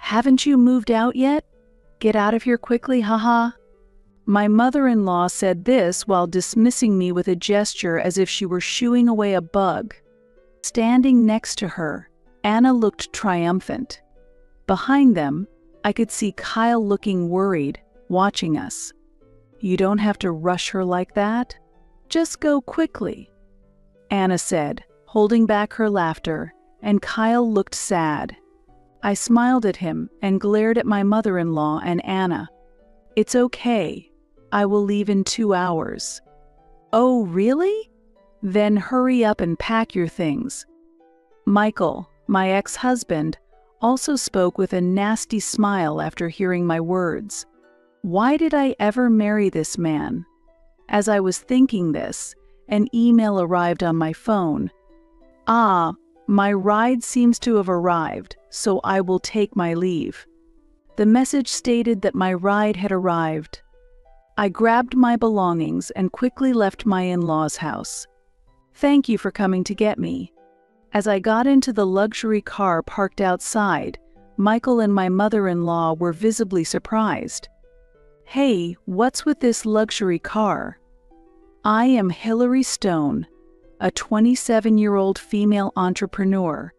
Haven't you moved out yet? Get out of here quickly, haha. My mother-in-law said this while dismissing me with a gesture as if she were shooing away a bug. Standing next to her, Anna looked triumphant. Behind them, I could see Kyle looking worried, watching us. You don't have to rush her like that. Just go quickly, Anna said, holding back her laughter, and Kyle looked sad. I smiled at him and glared at my mother-in-law and Anna. It's okay. I will leave in 2 hours. Oh, really? Then hurry up and pack your things. Michael, my ex-husband, also spoke with a nasty smile after hearing my words. Why did I ever marry this man? As I was thinking this, an email arrived on my phone. Ah, my ride seems to have arrived, so I will take my leave. The message stated that my ride had arrived. I grabbed my belongings and quickly left my in-laws' house. Thank you for coming to get me. As I got into the luxury car parked outside, Michael and my mother-in-law were visibly surprised. Hey, what's with this luxury car? I am Hillary Stone, a 27-year-old female entrepreneur.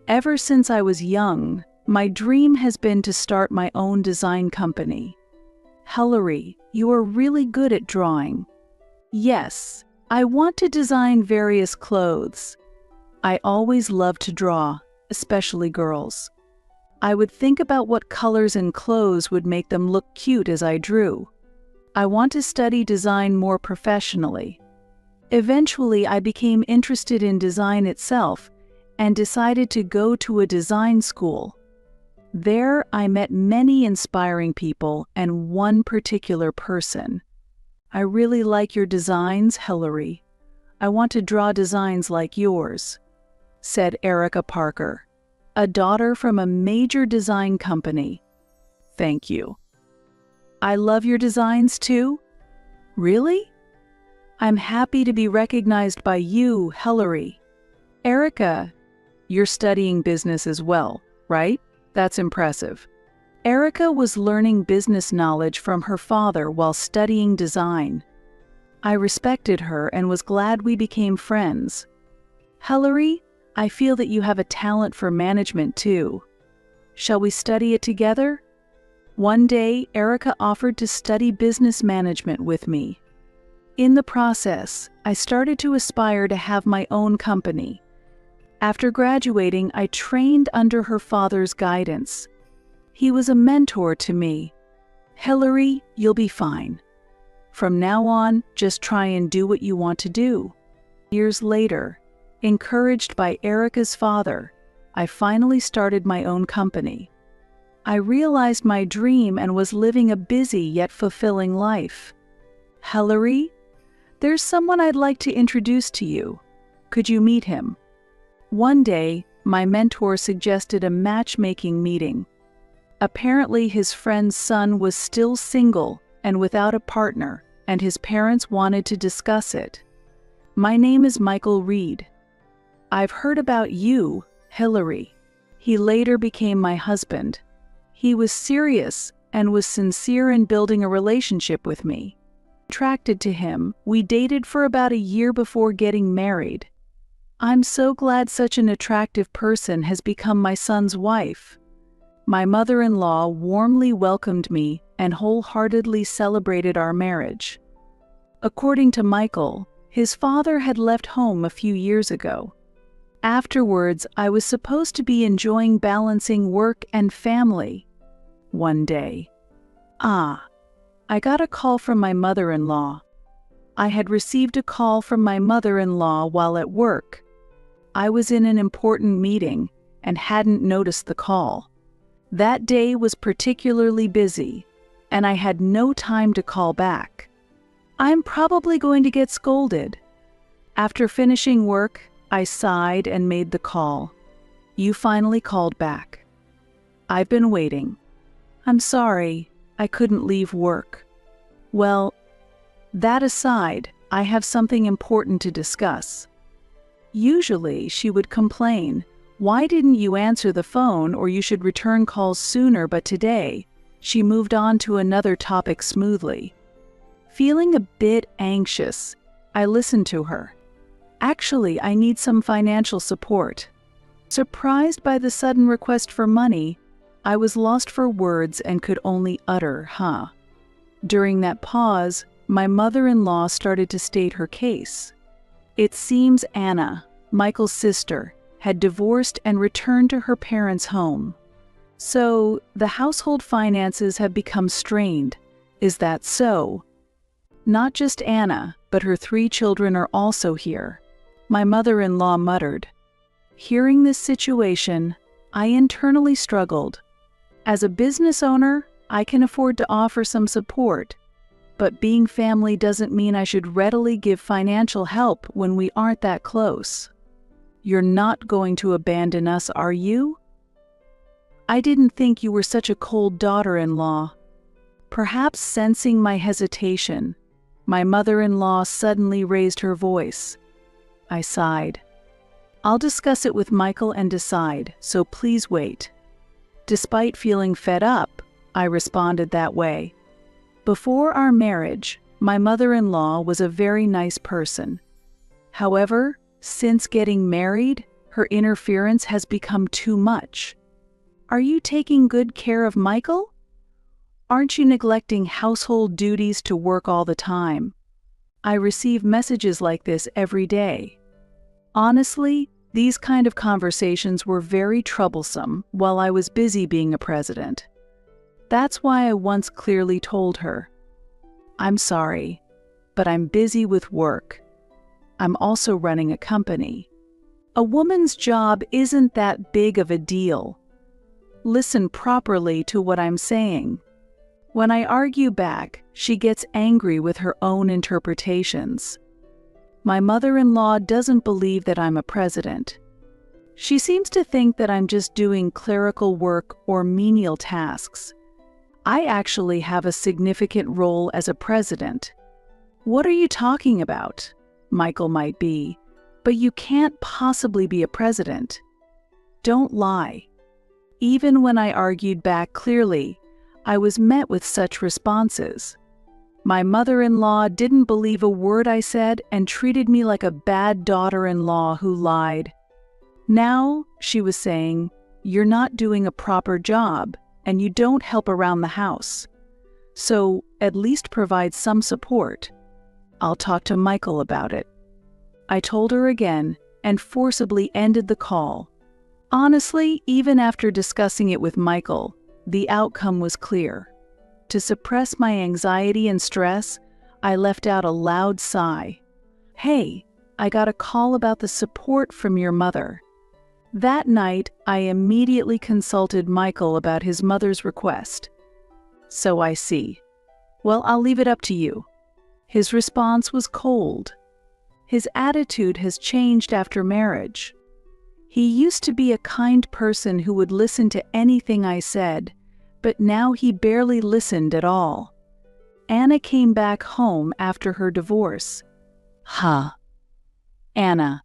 Ever since I was young, my dream has been to start my own design company. Hillary, you are really good at drawing. Yes, I want to design various clothes. I always love to draw, especially girls. I would think about what colors and clothes would make them look cute as I drew. I want to study design more professionally. Eventually, I became interested in design itself and decided to go to a design school. There, I met many inspiring people and one particular person. I really like your designs, Hillary. I want to draw designs like yours, said Erica Parker, a daughter from a major design company. Thank you. I love your designs too. Really? I'm happy to be recognized by you, Hillary. Erica, you're studying business as well, right? That's impressive. Erica was learning business knowledge from her father while studying design. I respected her and was glad we became friends. Hillary, I feel that you have a talent for management too. Shall we study it together? One day, Erica offered to study business management with me. In the process, I started to aspire to have my own company. After graduating, I trained under her father's guidance. He was a mentor to me. Hillary, you'll be fine. From now on, just try and do what you want to do. Years later, encouraged by Erica's father, I finally started my own company. I realized my dream and was living a busy yet fulfilling life. Hillary, there's someone I'd like to introduce to you. Could you meet him? One day, my mentor suggested a matchmaking meeting. Apparently, his friend's son was still single and without a partner, and his parents wanted to discuss it. My name is Michael Reed. I've heard about you, Hillary. He later became my husband. He was serious and was sincere in building a relationship with me. Attracted to him, we dated for about a year before getting married. I'm so glad such an attractive person has become my son's wife. My mother-in-law warmly welcomed me and wholeheartedly celebrated our marriage. According to Michael, his father had left home a few years ago. Afterwards, I was supposed to be enjoying balancing work and family. One day, I got a call from my mother-in-law. I had received a call from my mother-in-law while at work. I was in an important meeting and hadn't noticed the call. That day was particularly busy, and I had no time to call back. I'm probably going to get scolded. After finishing work, I sighed and made the call. You finally called back. I've been waiting. I'm sorry, I couldn't leave work. Well, that aside, I have something important to discuss. Usually, she would complain, Why didn't you answer the phone, or you should return calls sooner? But today, she moved on to another topic smoothly. Feeling a bit anxious, I listened to her. Actually, I need some financial support. Surprised by the sudden request for money, I was lost for words and could only utter, "Huh." During that pause, my mother-in-law started to state her case. It seems Anna, Michael's sister, had divorced and returned to her parents' home. So, the household finances have become strained. Is that so? Not just Anna, but her 3 children are also here, my mother-in-law muttered. Hearing this situation, I internally struggled. As a business owner, I can afford to offer some support, but being family doesn't mean I should readily give financial help when we aren't that close. You're not going to abandon us, are you? I didn't think you were such a cold daughter-in-law. Perhaps sensing my hesitation, my mother-in-law suddenly raised her voice. I sighed. I'll discuss it with Michael and decide, so please wait. Despite feeling fed up, I responded that way. Before our marriage, my mother-in-law was a very nice person. However, since getting married, her interference has become too much. Are you taking good care of Michael? Aren't you neglecting household duties to work all the time? I receive messages like this every day. Honestly, these kind of conversations were very troublesome while I was busy being a president. That's why I once clearly told her, "I'm sorry, but I'm busy with work. I'm also running a company. A woman's job isn't that big of a deal. Listen properly to what I'm saying." When I argue back, she gets angry with her own interpretations. My mother-in-law doesn't believe that I'm a president. She seems to think that I'm just doing clerical work or menial tasks. I actually have a significant role as a president. "What are you talking about?" Michael might be, "but you can't possibly be a president." Don't lie. Even when I argued back clearly, I was met with such responses. My mother-in-law didn't believe a word I said and treated me like a bad daughter-in-law who lied. Now, she was saying, "You're not doing a proper job, and you don't help around the house. So, at least provide some support. I'll talk to Michael about it." I told her again and forcibly ended the call. Honestly, even after discussing it with Michael, the outcome was clear. To suppress my anxiety and stress, I left out a loud sigh. "Hey, I got a call about the support from your mother." That night, I immediately consulted Michael about his mother's request. "So I see. Well, I'll leave it up to you." His response was cold. His attitude has changed after marriage. He used to be a kind person who would listen to anything I said, but now he barely listened at all. Anna came back home after her divorce. Huh. Anna.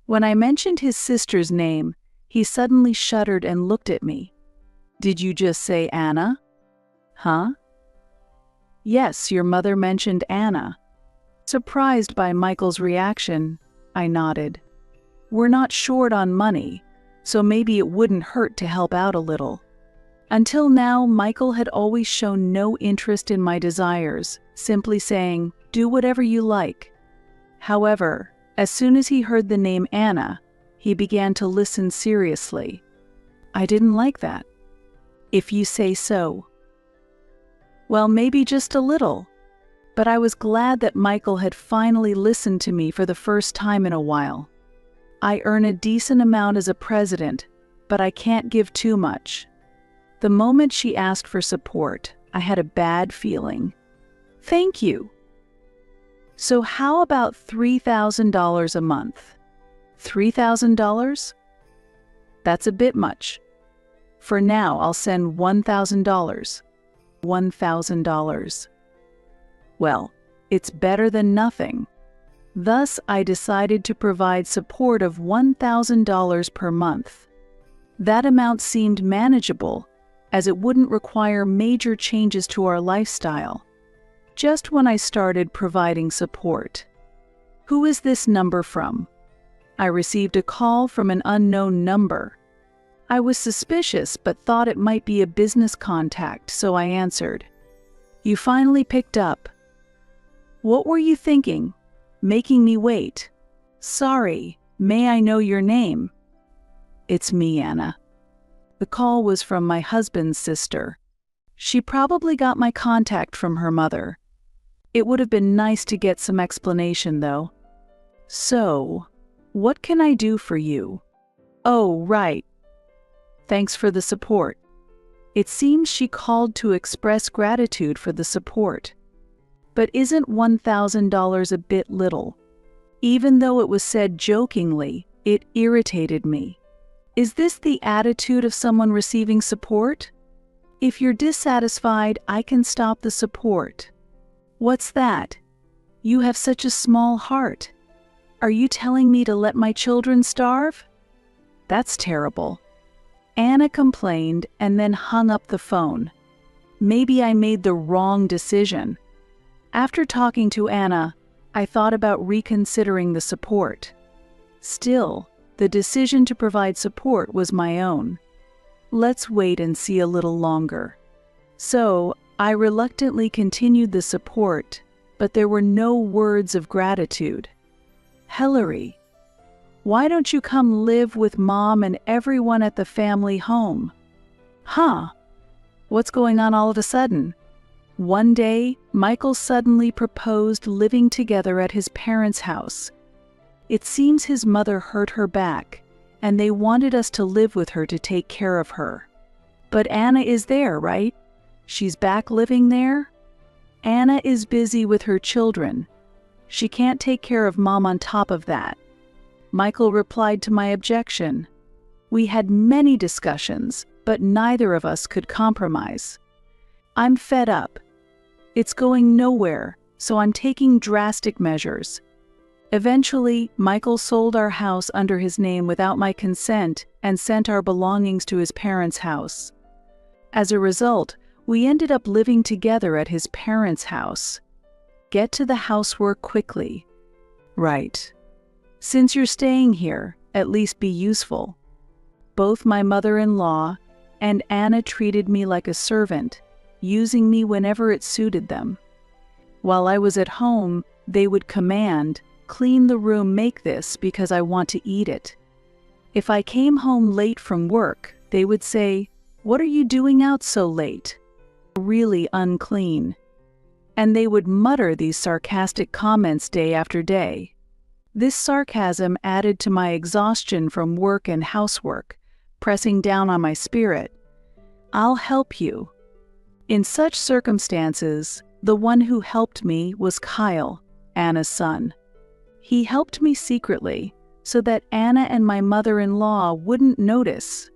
When I mentioned his sister's name, he suddenly shuddered and looked at me. "Did you just say Anna?" "Huh?" "Yes, your mother mentioned Anna." Surprised by Michael's reaction, I nodded. "We're not short on money, so maybe it wouldn't hurt to help out a little." Until now, Michael had always shown no interest in my desires, simply saying, "Do whatever you like." However, as soon as he heard the name Anna, he began to listen seriously. I didn't like that. "If you say so." Well, maybe just a little. But I was glad that Michael had finally listened to me for the first time in a while. I earn a decent amount as a president, but I can't give too much. The moment she asked for support, I had a bad feeling. "Thank you." "So how about $3,000 a month?" $3,000? That's a bit much. For now, I'll send $1,000. $1,000. Well, it's better than nothing. Thus, I decided to provide support of $1,000 per month. That amount seemed manageable, as it wouldn't require major changes to our lifestyle. Just when I started providing support. "Who is this number from?" I received a call from an unknown number. I was suspicious but thought it might be a business contact, so I answered. "You finally picked up. What were you thinking? Making me wait? Sorry, may I know your name?" "It's me, Anna." The call was from my husband's sister. She probably got my contact from her mother. It would have been nice to get some explanation, though. "So, what can I do for you?" "Oh, right. Thanks for the support." It seems she called to express gratitude for the support. But isn't $1,000 a bit little? Even though it was said jokingly, it irritated me. Is this the attitude of someone receiving support? If you're dissatisfied, I can stop the support. What's that? You have such a small heart. Are you telling me to let my children starve? That's terrible. Anna complained and then hung up the phone. Maybe I made the wrong decision. After talking to Anna, I thought about reconsidering the support. Still, the decision to provide support was my own. Let's wait and see a little longer. So, I reluctantly continued the support, but there were no words of gratitude. "Hillary, why don't you come live with Mom and everyone at the family home?" "Huh? What's going on all of a sudden?" One day, Michael suddenly proposed living together at his parents' house. It seems his mother hurt her back, and they wanted us to live with her to take care of her. But Anna is there, right? She's back living there? Anna is busy with her children. She can't take care of Mom on top of that. Michael replied to my objection. We had many discussions, but neither of us could compromise. I'm fed up. It's going nowhere, so I'm taking drastic measures. Eventually, Michael sold our house under his name without my consent and sent our belongings to his parents' house. As a result, we ended up living together at his parents' house. Get to the housework quickly. Right. Since you're staying here, at least be useful. Both my mother-in-law and Anna treated me like a servant, using me whenever it suited them. While I was at home, they would command, "Clean the room, make this because I want to eat it." If I came home late from work, they would say, "What are you doing out so late? Really unclean." And they would mutter these sarcastic comments day after day. This sarcasm added to my exhaustion from work and housework, pressing down on my spirit. "I'll help you." In such circumstances, the one who helped me was Kyle, Anna's son. He helped me secretly, so that Anna and my mother-in-law wouldn't notice.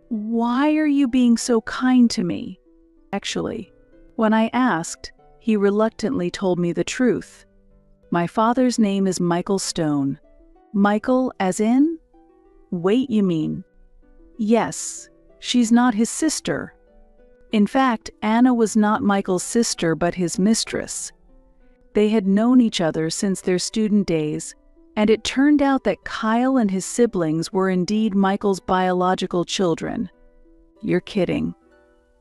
"Why are you being so kind to me?" Actually, when I asked, he reluctantly told me the truth. My father's name is Michael Stone. Michael as in? Wait, you mean? Yes, she's not his sister. In fact, Anna was not Michael's sister but his mistress. They had known each other since their student days, and it turned out that Kyle and his siblings were indeed Michael's biological children. You're kidding.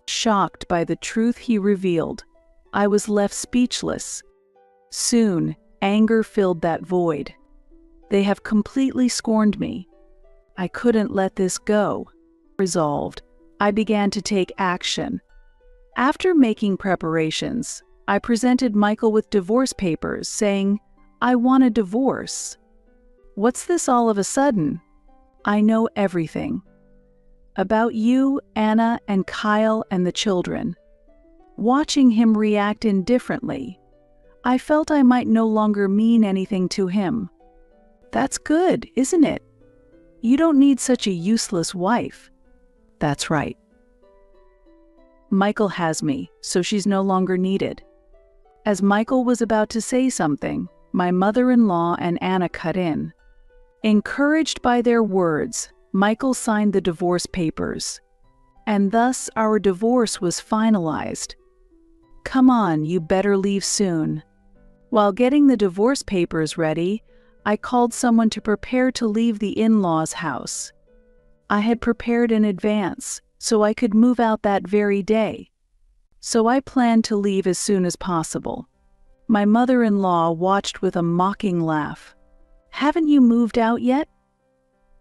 Shocked by the truth he revealed, I was left speechless. Soon, anger filled that void. They have completely scorned me. I couldn't let this go. Resolved, I began to take action. After making preparations, I presented Michael with divorce papers saying, "I want a divorce." What's this all of a sudden? I know everything. About you, Anna, and Kyle and the children. Watching him react indifferently, I felt I might no longer mean anything to him. That's good, isn't it? You don't need such a useless wife. That's right. Michael has me, so she's no longer needed. As Michael was about to say something, my mother-in-law and Anna cut in. Encouraged by their words, Michael signed the divorce papers. And thus our divorce was finalized. Come on, you better leave soon. While getting the divorce papers ready, I called someone to prepare to leave the in-laws' house. I had prepared in advance, so I could move out that very day. So I planned to leave as soon as possible. My mother-in-law watched with a mocking laugh. Haven't you moved out yet?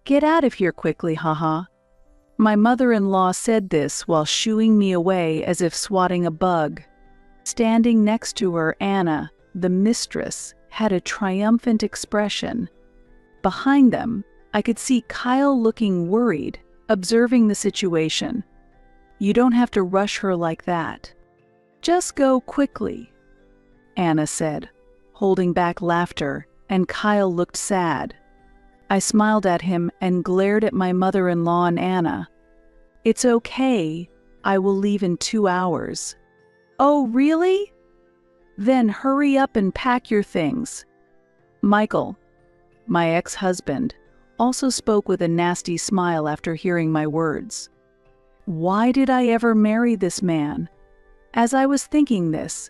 Get out of here quickly, haha. My mother-in-law said this while shooing me away as if swatting a bug. Standing next to her, Anna, the mistress, had a triumphant expression. Behind them, I could see Kyle looking worried, observing the situation. You don't have to rush her like that. Just go quickly, Anna said, holding back laughter, and Kyle looked sad. I smiled at him and glared at my mother-in-law and Anna. It's okay, I will leave in 2 hours. Oh, really? Then hurry up and pack your things. Michael, my ex-husband, also spoke with a nasty smile after hearing my words. Why did I ever marry this man? As I was thinking this,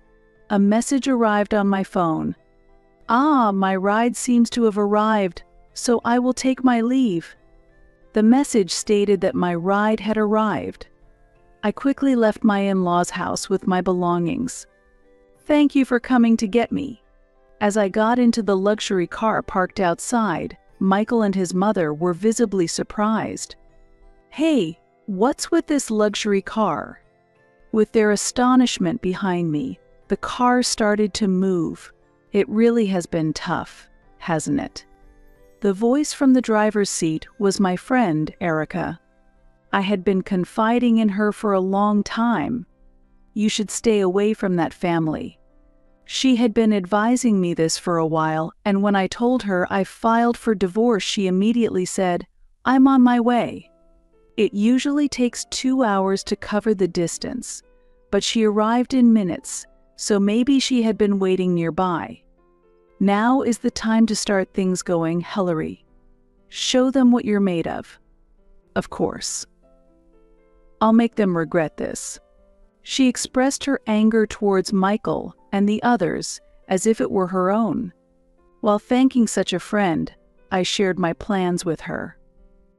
a message arrived on my phone. Ah, my ride seems to have arrived, so I will take my leave. The message stated that my ride had arrived. I quickly left my in-laws' house with my belongings. Thank you for coming to get me. As I got into the luxury car parked outside, Michael and his mother were visibly surprised. Hey, what's with this luxury car? With their astonishment behind me, the car started to move. It really has been tough, hasn't it? The voice from the driver's seat was my friend, Erica. I had been confiding in her for a long time. You should stay away from that family. She had been advising me this for a while, and when I told her I filed for divorce, she immediately said, I'm on my way. It usually takes 2 hours to cover the distance, but she arrived in minutes, so maybe she had been waiting nearby. Now is the time to start things going, Hillary. Show them what you're made of. Of course. I'll make them regret this. She expressed her anger towards Michael and the others as if it were her own. While thanking such a friend, I shared my plans with her.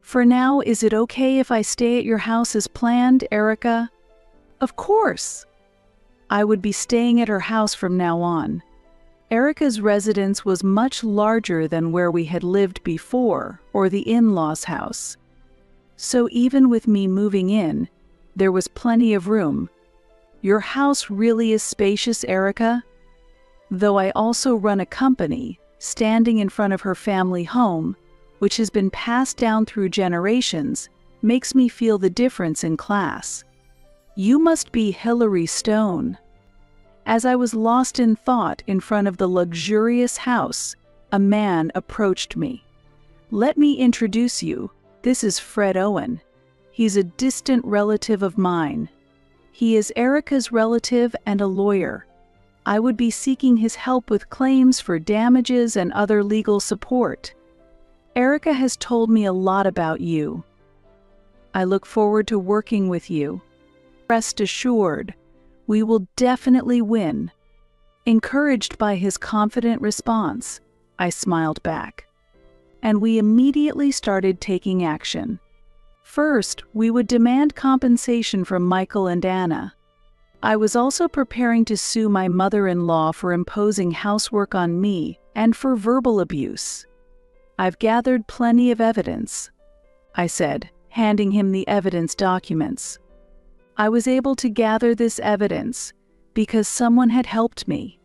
For now, is it okay if I stay at your house as planned, Erica? Of course. I would be staying at her house from now on. Erica's residence was much larger than where we had lived before, or the in-laws' house. So even with me moving in, there was plenty of room. Your house really is spacious, Erica. Though I also run a company, standing in front of her family home, which has been passed down through generations, makes me feel the difference in class. You must be Hillary Stone. As I was lost in thought in front of the luxurious house, a man approached me. Let me introduce you. This is Fred Owen. He's a distant relative of mine. He is Erica's relative and a lawyer. I would be seeking his help with claims for damages and other legal support. Erica has told me a lot about you. I look forward to working with you. Rest assured, we will definitely win. Encouraged by his confident response, I smiled back. And we immediately started taking action. First, we would demand compensation from Michael and Anna. I was also preparing to sue my mother-in-law for imposing housework on me and for verbal abuse. I've gathered plenty of evidence, I said, handing him the evidence documents. I was able to gather this evidence because someone had helped me.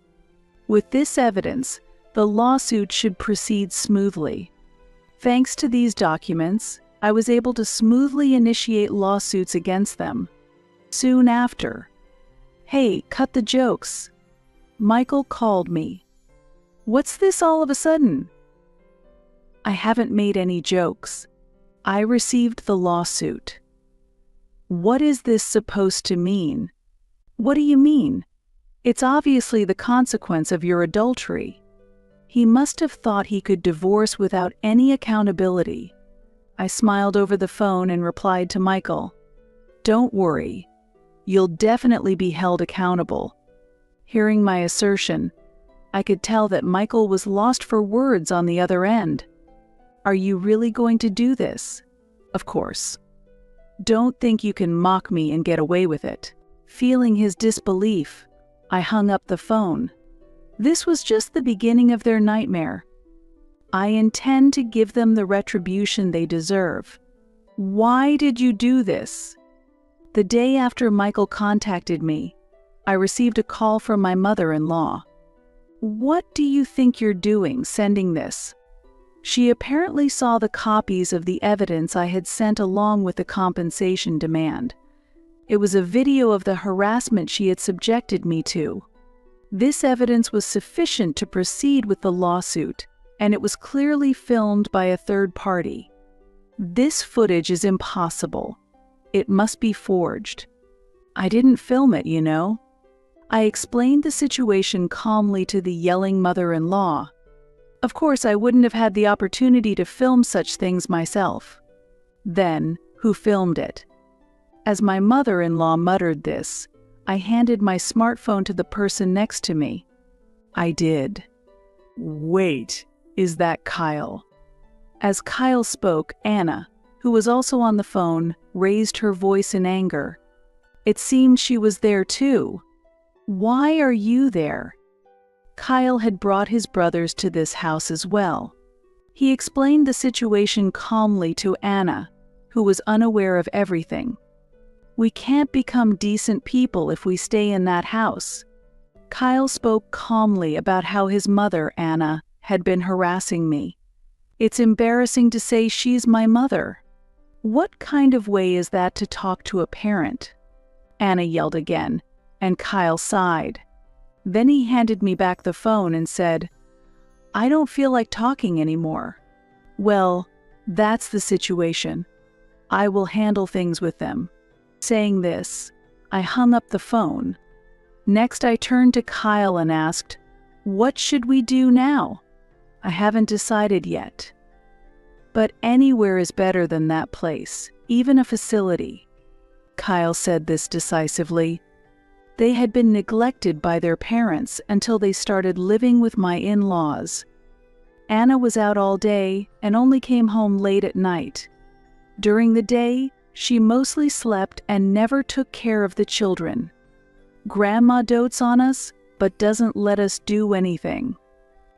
With this evidence, the lawsuit should proceed smoothly. Thanks to these documents, I was able to smoothly initiate lawsuits against them. Soon after, hey, cut the jokes. Michael called me. What's this all of a sudden? I haven't made any jokes. I received the lawsuit. What is this supposed to mean? What do you mean? It's obviously the consequence of your adultery. He must have thought he could divorce without any accountability. I smiled over the phone and replied to Michael, "Don't worry. You'll definitely be held accountable." Hearing my assertion, I could tell that Michael was lost for words on the other end. "Are you really going to do this?" "Of course. Don't think you can mock me and get away with it." Feeling his disbelief, I hung up the phone. This was just the beginning of their nightmare. I intend to give them the retribution they deserve. "Why did you do this?" The day after Michael contacted me, I received a call from my mother-in-law. "What do you think you're doing sending this?" She apparently saw the copies of the evidence I had sent along with the compensation demand. It was a video of the harassment she had subjected me to. This evidence was sufficient to proceed with the lawsuit, and it was clearly filmed by a third party. "This footage is impossible. It must be forged." "I didn't film it, you know." I explained the situation calmly to the yelling mother-in-law. Of course, I wouldn't have had the opportunity to film such things myself. Then, who filmed it? As my mother-in-law muttered this, I handed my smartphone to the person next to me. "I did." "Wait, is that Kyle?" As Kyle spoke, Anna, who was also on the phone, raised her voice in anger. It seemed she was there too. "Why are you there?" Kyle had brought his brothers to this house as well. He explained the situation calmly to Anna, who was unaware of everything. "We can't become decent people if we stay in that house." Kyle spoke calmly about how his mother, Anna, had been harassing me. "It's embarrassing to say she's my mother." "What kind of way is that to talk to a parent?" Anna yelled again, and Kyle sighed. Then he handed me back the phone and said, "I don't feel like talking anymore." "Well, that's the situation. I will handle things with them." Saying this, I hung up the phone. Next, I turned to Kyle and asked, "What should we do now?" "I haven't decided yet. But anywhere is better than that place, even a facility." Kyle said this decisively. They had been neglected by their parents until they started living with my in-laws. Anna was out all day and only came home late at night. During the day, she mostly slept and never took care of the children. Grandma dotes on us, but doesn't let us do anything.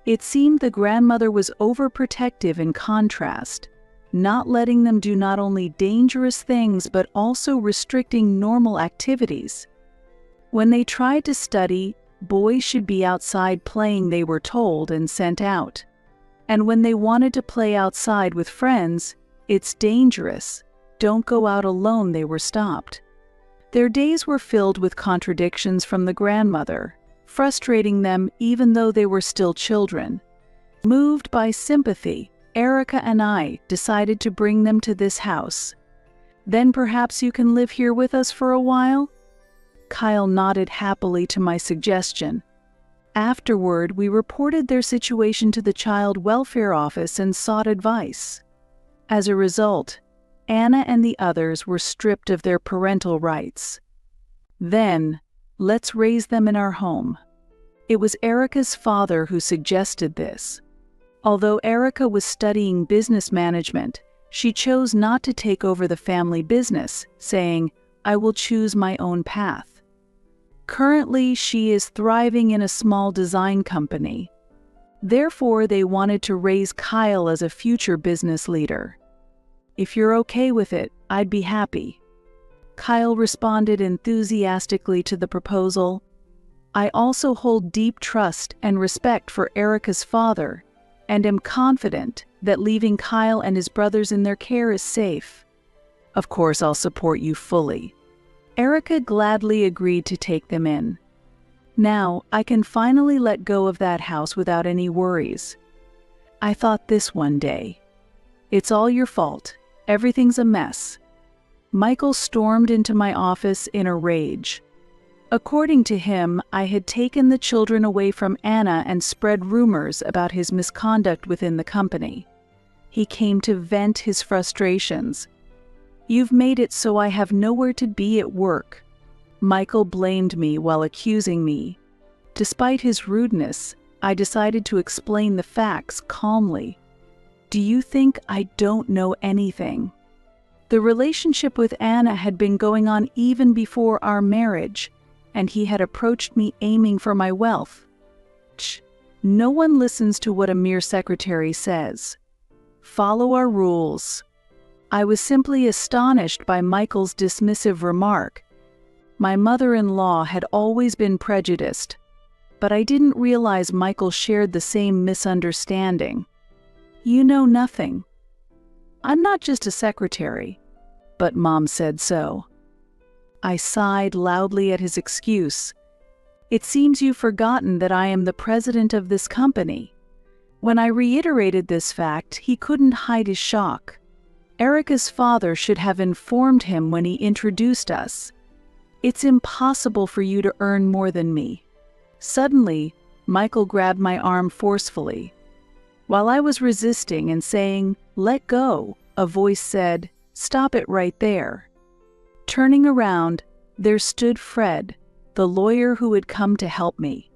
It seemed the grandmother was overprotective in contrast, not letting them do not only dangerous things but also restricting normal activities. When they tried to study, boys should be outside playing, they were told, and sent out. And when they wanted to play outside with friends, "It's dangerous. Don't go out alone," they were stopped. Their days were filled with contradictions from the grandmother, frustrating them even though they were still children. Moved by sympathy, Erica and I decided to bring them to this house. "Then perhaps you can live here with us for a while?" Kyle nodded happily to my suggestion. Afterward, we reported their situation to the Child Welfare Office and sought advice. As a result, Anna and the others were stripped of their parental rights. Then, let's raise them in our home. It was Erica's father who suggested this. Although Erica was studying business management, she chose not to take over the family business, saying, "I will choose my own path." Currently, she is thriving in a small design company. Therefore, they wanted to raise Kyle as a future business leader. "If you're okay with it, I'd be happy." Kyle responded enthusiastically to the proposal. "I also hold deep trust and respect for Erica's father, and am confident that leaving Kyle and his brothers in their care is safe. Of course, I'll support you fully." Erica gladly agreed to take them in. Now, I can finally let go of that house without any worries. I thought this one day. "It's all your fault. Everything's a mess." Michael stormed into my office in a rage. According to him, I had taken the children away from Anna and spread rumors about his misconduct within the company. He came to vent his frustrations. "You've made it so I have nowhere to be at work." Michael blamed me while accusing me. Despite his rudeness, I decided to explain the facts calmly. "Do you think I don't know anything? The relationship with Anna had been going on even before our marriage, and he had approached me aiming for my wealth. No one listens to what a mere secretary says. Follow our rules." I was simply astonished by Michael's dismissive remark. My mother-in-law had always been prejudiced, but I didn't realize Michael shared the same misunderstanding. "You know nothing. I'm not just a secretary, but Mom said so." I sighed loudly at his excuse. "It seems you've forgotten that I am the president of this company." When I reiterated this fact, he couldn't hide his shock. Erica's father should have informed him when he introduced us. "It's impossible for you to earn more than me." Suddenly, Michael grabbed my arm forcefully. While I was resisting and saying, "Let go," a voice said, "Stop it right there." Turning around, there stood Fred, the lawyer who had come to help me.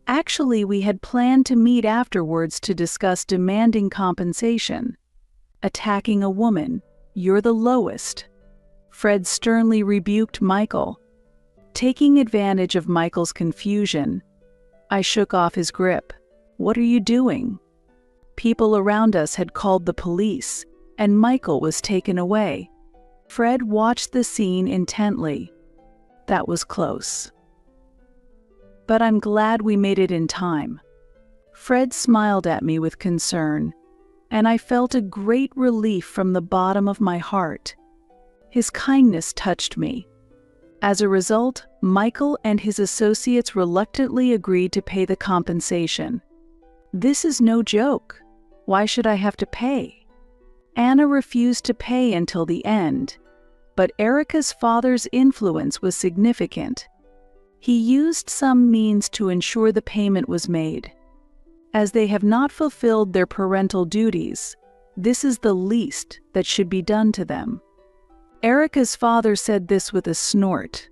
Actually, we had planned to meet afterwards to discuss demanding compensation. "Attacking a woman, you're the lowest." Fred sternly rebuked Michael. Taking advantage of Michael's confusion, I shook off his grip. "What are you doing?" People around us had called the police, and Michael was taken away. Fred watched the scene intently. That was close. But I'm glad we made it in time. Fred smiled at me with concern, and I felt a great relief from the bottom of my heart. His kindness touched me. As a result, Michael and his associates reluctantly agreed to pay the compensation. This is no joke. Why should I have to pay? Anna refused to pay until the end, but Erica's father's influence was significant. He used some means to ensure the payment was made. As they have not fulfilled their parental duties, this is the least that should be done to them. Erica's father said this with a snort.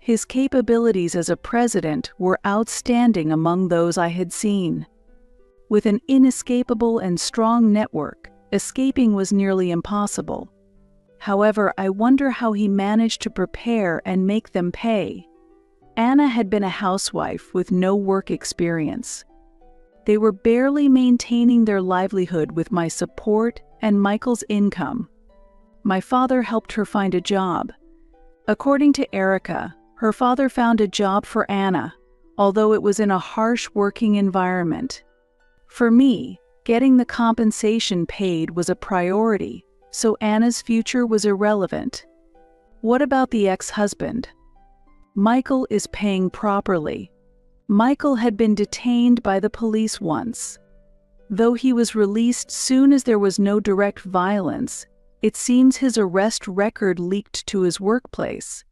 His capabilities as a president were outstanding among those I had seen. With an inescapable and strong network, escaping was nearly impossible. However, I wonder how he managed to prepare and make them pay. Anna had been a housewife with no work experience. They were barely maintaining their livelihood with my support and Michael's income. My father helped her find a job. According to Erica, her father found a job for Anna, although it was in a harsh working environment. For me, getting the compensation paid was a priority, so Anna's future was irrelevant. What about the ex-husband? Michael is paying properly. Michael had been detained by the police once. Though he was released soon as there was no direct violence, it seems his arrest record leaked to his workplace.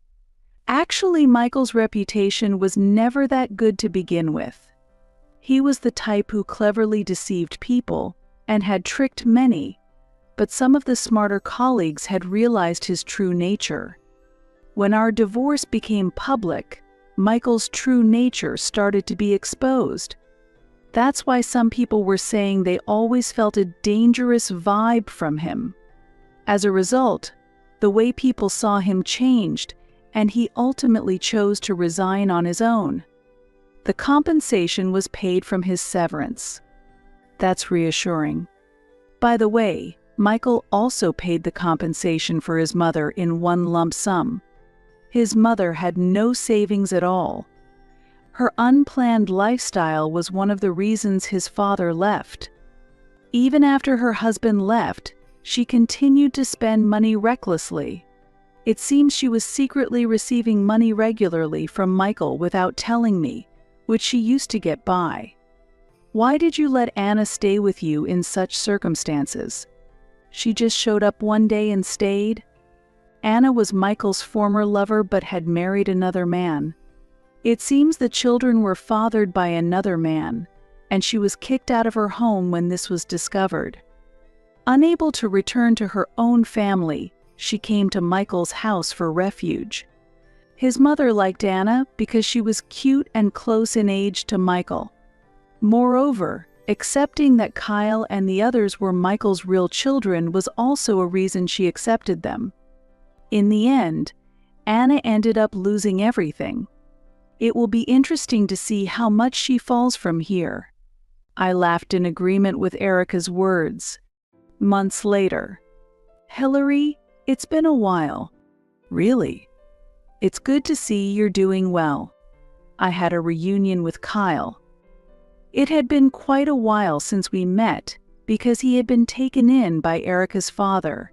Actually, Michael's reputation was never that good to begin with. He was the type who cleverly deceived people and had tricked many, but some of the smarter colleagues had realized his true nature. When our divorce became public, Michael's true nature started to be exposed. That's why some people were saying they always felt a dangerous vibe from him. As a result, the way people saw him changed, and he ultimately chose to resign on his own. The compensation was paid from his severance. That's reassuring. By the way, Michael also paid the compensation for his mother in one lump sum. His mother had no savings at all. Her unplanned lifestyle was one of the reasons his father left. Even after her husband left, she continued to spend money recklessly. It seems she was secretly receiving money regularly from Michael without telling me, which she used to get by. Why did you let Anna stay with you in such circumstances? She just showed up one day and stayed? Anna was Michael's former lover but had married another man. It seems the children were fathered by another man, and she was kicked out of her home when this was discovered. Unable to return to her own family, she came to Michael's house for refuge. His mother liked Anna because she was cute and close in age to Michael. Moreover, accepting that Kyle and the others were Michael's real children was also a reason she accepted them. In the end, Anna ended up losing everything. It will be interesting to see how much she falls from here. I laughed in agreement with Erica's words. Months later. Hillary, it's been a while. Really? It's good to see you're doing well. I had a reunion with Kyle. It had been quite a while since we met because he had been taken in by Erica's father.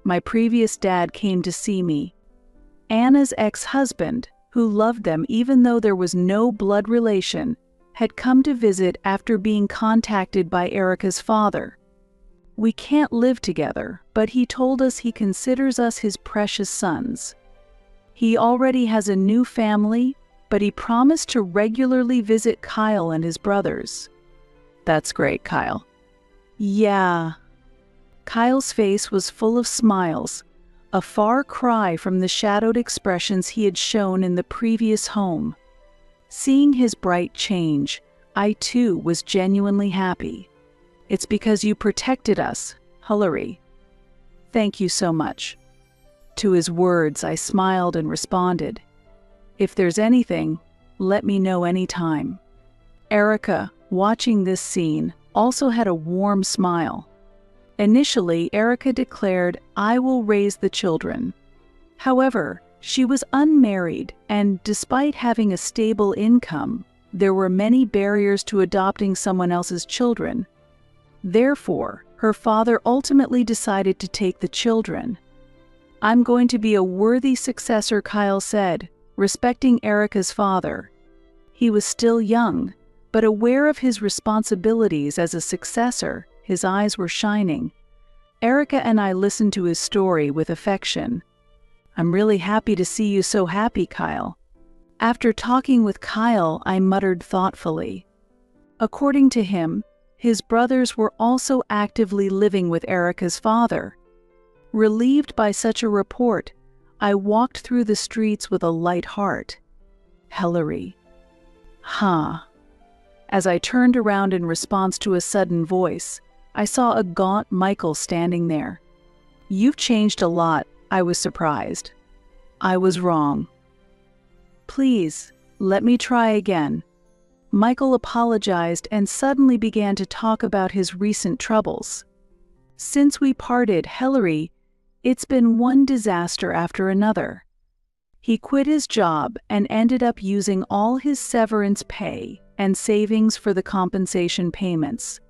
My previous dad came to see me. Anna's ex-husband, who loved them even though there was no blood relation, had come to visit after being contacted by Erica's father. We can't live together, but he told us he considers us his precious sons. He already has a new family, but he promised to regularly visit Kyle and his brothers. That's great, Kyle. Yeah. Kyle's face was full of smiles, a far cry from the shadowed expressions he had shown in the previous home. Seeing his bright change, I too was genuinely happy. It's because you protected us, Hillary. Thank you so much. To his words, I smiled and responded, if there's anything, let me know anytime. Erica, watching this scene, also had a warm smile. Initially, Erica declared, I will raise the children. However, she was unmarried, and despite having a stable income, there were many barriers to adopting someone else's children. Therefore, her father ultimately decided to take the children. I'm going to be a worthy successor, Kyle said, respecting Erica's father. He was still young, but aware of his responsibilities as a successor, his eyes were shining. Erica and I listened to his story with affection. I'm really happy to see you so happy, Kyle. After talking with Kyle, I muttered thoughtfully. According to him, his brothers were also actively living with Erica's father. Relieved by such a report, I walked through the streets with a light heart. Hillary. Huh. As I turned around in response to a sudden voice, I saw a gaunt Michael standing there. You've changed a lot, I was surprised. I was wrong. Please, let me try again. Michael apologized and suddenly began to talk about his recent troubles. Since we parted, Hillary, it's been one disaster after another. He quit his job and ended up using all his severance pay and savings for the compensation payments.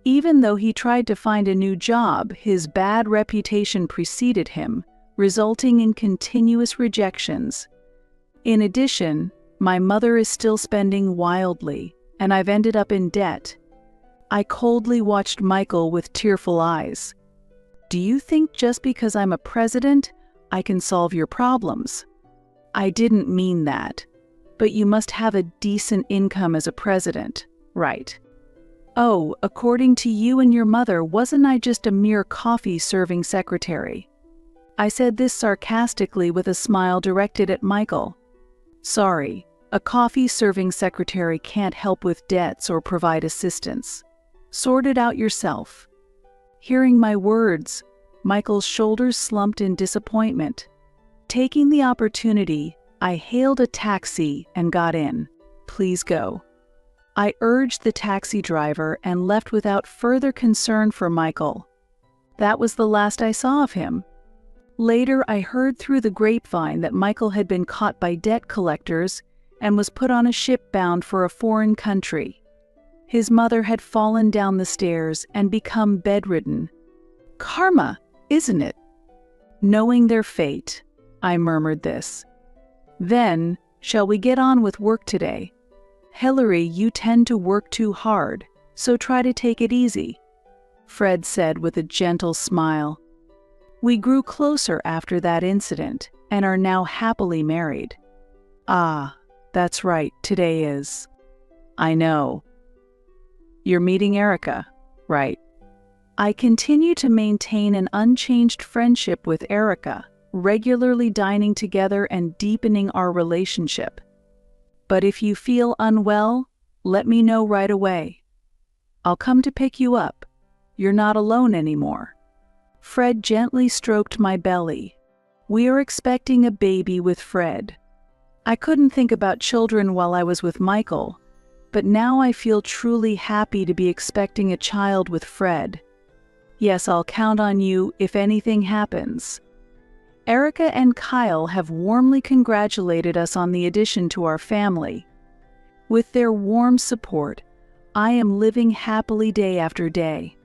Even though he tried to find a new job, his bad reputation preceded him, resulting in continuous rejections. In addition, my mother is still spending wildly, and I've ended up in debt. I coldly watched Michael with tearful eyes. Do you think just because I'm a president, I can solve your problems? I didn't mean that, but you must have a decent income as a president, right? Oh, according to you and your mother, wasn't I just a mere coffee-serving secretary? I said this sarcastically with a smile directed at Michael. Sorry, a coffee-serving secretary can't help with debts or provide assistance. Sort it out yourself. Hearing my words, Michael's shoulders slumped in disappointment. Taking the opportunity, I hailed a taxi and got in. Please go. I urged the taxi driver and left without further concern for Michael. That was the last I saw of him. Later, I heard through the grapevine that Michael had been caught by debt collectors and was put on a ship bound for a foreign country. His mother had fallen down the stairs and become bedridden. Karma, isn't it? Knowing their fate, I murmured this. Then, shall we get on with work today? Hillary, you tend to work too hard, so try to take it easy, Fred said with a gentle smile. We grew closer after that incident and are now happily married. Ah, That's right, today is. I know. You're meeting Erica, right? I continue to maintain an unchanged friendship with Erica, regularly dining together and deepening our relationship. But if you feel unwell, let me know right away. I'll come to pick you up. You're not alone anymore. Fred gently stroked my belly. We are expecting a baby with Fred. I couldn't think about children while I was with Michael, but now I feel truly happy to be expecting a child with Fred. Yes, I'll count on you if anything happens. Erica and Kyle have warmly congratulated us on the addition to our family. With their warm support, I am living happily day after day.